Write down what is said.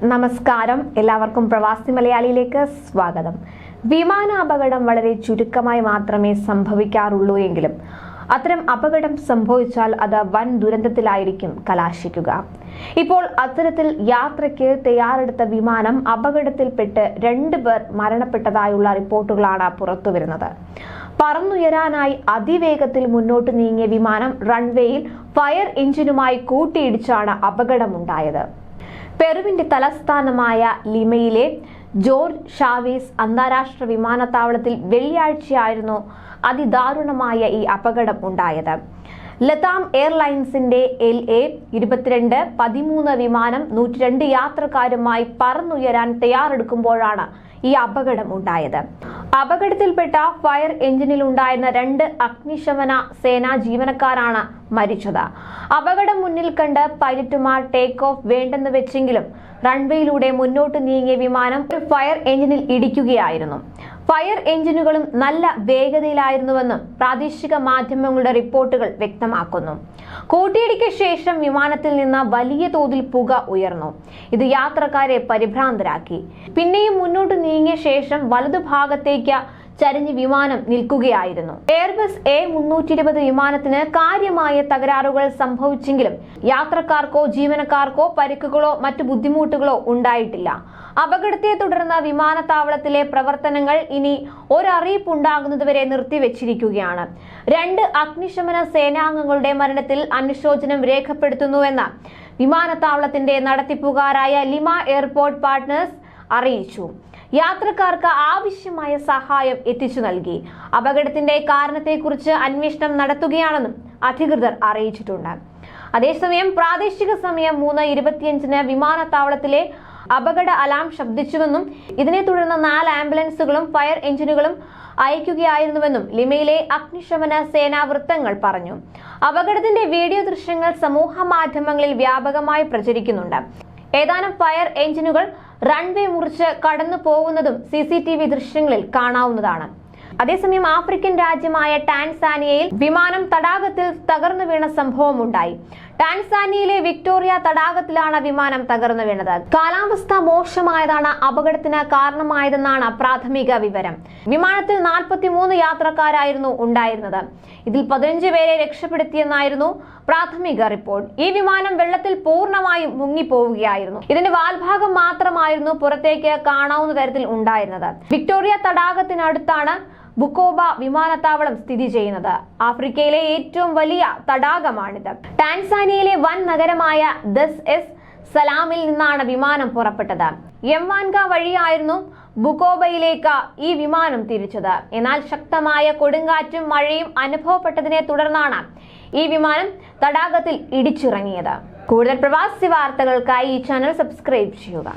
നമസ്കാരം, എല്ലാവർക്കും പ്രവാസി മലയാളിയിലേക്ക് സ്വാഗതം. വിമാനാപകടം വളരെ ചുരുക്കമായി മാത്രമേ സംഭവിക്കാറുള്ളൂ എങ്കിലും അത്തരം അപകടം സംഭവിച്ചാൽ അത് വൻ ദുരന്തത്തിലായിരിക്കും കലാശിക്കുക. ഇപ്പോൾ അത്തരത്തിൽ യാത്രയ്ക്ക് തയ്യാറെടുത്ത വിമാനം അപകടത്തിൽപ്പെട്ട് 2 പേർ മരണപ്പെട്ടതായുള്ള റിപ്പോർട്ടുകളാണ് പുറത്തുവരുന്നത്. പറന്നുയരാനായി അതിവേഗത്തിൽ മുന്നോട്ട് നീങ്ങിയ വിമാനം റൺവേയിൽ ഫയർ എഞ്ചിനുമായി കൂട്ടിയിടിച്ചാണ് അപകടമുണ്ടായത്. പെറുവിന്റെ തലസ്ഥാനമായ ലിമയിലെ ജോർജ് ഷാവേസ് അന്താരാഷ്ട്ര വിമാനത്താവളത്തിൽ വെള്ളിയാഴ്ചയായിരുന്നു അതിദാരുണമായ ഈ അപകടം ഉണ്ടായത്. ലതാം എയർലൈൻസിന്റെ LA-22-13 വിമാനം 102 യാത്രക്കാരുമായി പറന്നുയരാൻ തയ്യാറെടുക്കുമ്പോഴാണ് ഈ അപകടം ഉണ്ടായത്. അപകടത്തിൽപ്പെട്ട ഫയർ എഞ്ചിനിൽ ഉണ്ടായിരുന്ന 2 അഗ്നിശമന സേനാ ജീവനക്കാരാണ് മരിച്ചത്. അപകടം മുന്നിൽ കണ്ട് പൈലറ്റുമാർ ടേക്ക് ഓഫ് വേണ്ടെന്ന് വെച്ചെങ്കിലും റൺവേയിലൂടെ മുന്നോട്ട് നീങ്ങിയ വിമാനം ഒരു ഫയർ എഞ്ചിനിൽ ഇടിക്കുകയായിരുന്നു. ഫയർ എഞ്ചിനുകളും നല്ല വേഗതയിലായിരുന്നുവെന്നും പ്രാദേശിക മാധ്യമങ്ങളുടെ റിപ്പോർട്ടുകൾ വ്യക്തമാക്കുന്നു. കൂട്ടിയിടിക്ക് ശേഷം വിമാനത്തിൽ നിന്ന് വലിയ തോതിൽ പുക ഉയർന്നു. ഇത് യാത്രക്കാരെ പരിഭ്രാന്തരാക്കി. പിന്നെയും മുന്നോട്ട് നീങ്ങിയ ശേഷം വലതുഭാഗത്തേക്ക് ചരിഞ്ഞ് വിമാനം നിൽക്കുകയായിരുന്നു. എയർബസ് A320 വിമാനത്തിന് കാര്യമായ തകരാറുകൾ സംഭവിച്ചെങ്കിലും യാത്രക്കാർക്കോ ജീവനക്കാർക്കോ പരിക്കുകളോ മറ്റു ബുദ്ധിമുട്ടുകളോ ഉണ്ടായിട്ടില്ല. അപകടത്തെ തുടർന്ന് വിമാനത്താവളത്തിലെ പ്രവർത്തനങ്ങൾ ഇനി ഒരറിയിപ്പുണ്ടാകുന്നതുവരെ നിർത്തിവെച്ചിരിക്കുകയാണ്. 2 അഗ്നിശമന സേനാംഗങ്ങളുടെ മരണത്തിൽ അനുശോചനം രേഖപ്പെടുത്തുന്നുവെന്ന് വിമാനത്താവളത്തിന്റെ നടത്തിപ്പുകാരായ ലിമ എയർപോർട്ട് പാർട്ട്നേഴ്സ് അറിയിച്ചു. യാത്രക്കാർക്ക് ആവശ്യമായ സഹായം എത്തിച്ചു നൽകി. അപകടത്തിന്റെ കാരണത്തെക്കുറിച്ച് അന്വേഷണം നടത്തുകയാണെന്നും അധികൃതർ അറിയിച്ചിട്ടുണ്ട്. അതേസമയം പ്രാദേശിക സമയം 3:25 വിമാനത്താവളത്തിലെ അപകട അലാം ശബ്ദിച്ചുവെന്നും ഇതിനെ തുടർന്ന് 4 ആംബുലൻസുകളും ഫയർ എഞ്ചിനുകളും അയക്കുകയായിരുന്നുവെന്നും ലിമയിലെ അഗ്നിശമന സേനാ വൃത്തങ്ങൾ പറഞ്ഞു. അപകടത്തിന്റെ വീഡിയോ ദൃശ്യങ്ങൾ സമൂഹ മാധ്യമങ്ങളിൽ വ്യാപകമായി പ്രചരിക്കുന്നുണ്ട്. ഏതാനും ഫയർ എഞ്ചിനുകൾ റൺവേ മുറിച്ച് കടന്നു പോകുന്നതും CCTV ദൃശ്യങ്ങളിൽ കാണാവുന്നതാണ്. അതേസമയം ആഫ്രിക്കൻ രാജ്യമായ ടാൻസാനിയയിൽ വിമാനം തടാകത്തിൽ തകർന്നു വീണ സംഭവമുണ്ടായി. ടാൻസാനിയയിലെ വിക്ടോറിയ തടാകത്തിലാണ് വിമാനം തകർന്നു വീണത്. കാലാവസ്ഥ മോശമായതാണ് അപകടത്തിന് കാരണമായതെന്നാണ് പ്രാഥമിക വിവരം. വിമാനത്തിൽ 43 യാത്രക്കാരായിരുന്നു ഉണ്ടായിരുന്നത്. ഇതിൽ 15 പേരെ രക്ഷപ്പെടുത്തിയെന്നായിരുന്നു പ്രാഥമിക റിപ്പോർട്ട്. ഈ വിമാനം വെള്ളത്തിൽ പൂർണ്ണമായും മുങ്ങിപ്പോവുകയായിരുന്നു. ഇതിന്റെ വാൽഭാഗം മാത്രമായിരുന്നു പുറത്തേക്ക് കാണാവുന്ന തരത്തിൽ ഉണ്ടായിരുന്നത്. വിക്ടോറിയ തടാകത്തിനടുത്താണ് ബുക്കോബ വിമാനത്താവളം സ്ഥിതി ചെയ്യുന്നത്. ആഫ്രിക്കയിലെ ഏറ്റവും വലിയ തടാകമാണിത്. ടാൻസാനിയയിലെ വൻ നഗരമായ ദസ് എസ് സലാമിൽ നിന്നാണ് വിമാനം പുറപ്പെട്ടത്. യംവാൻഗ വഴിയായിരുന്നു ബുക്കോബയിലേക്ക് ഈ വിമാനം തിരിച്ചത്. എന്നാൽ ശക്തമായ കൊടുങ്കാറ്റും മഴയും അനുഭവപ്പെട്ടതിനെ തുടർന്നാണ് ഈ വിമാനം തടാകത്തിൽ ഇടിച്ചിറങ്ങിയത്. കൂടുതൽ പ്രവാസി വാർത്തകൾക്കായി ഈ ചാനൽ സബ്സ്ക്രൈബ് ചെയ്യുക.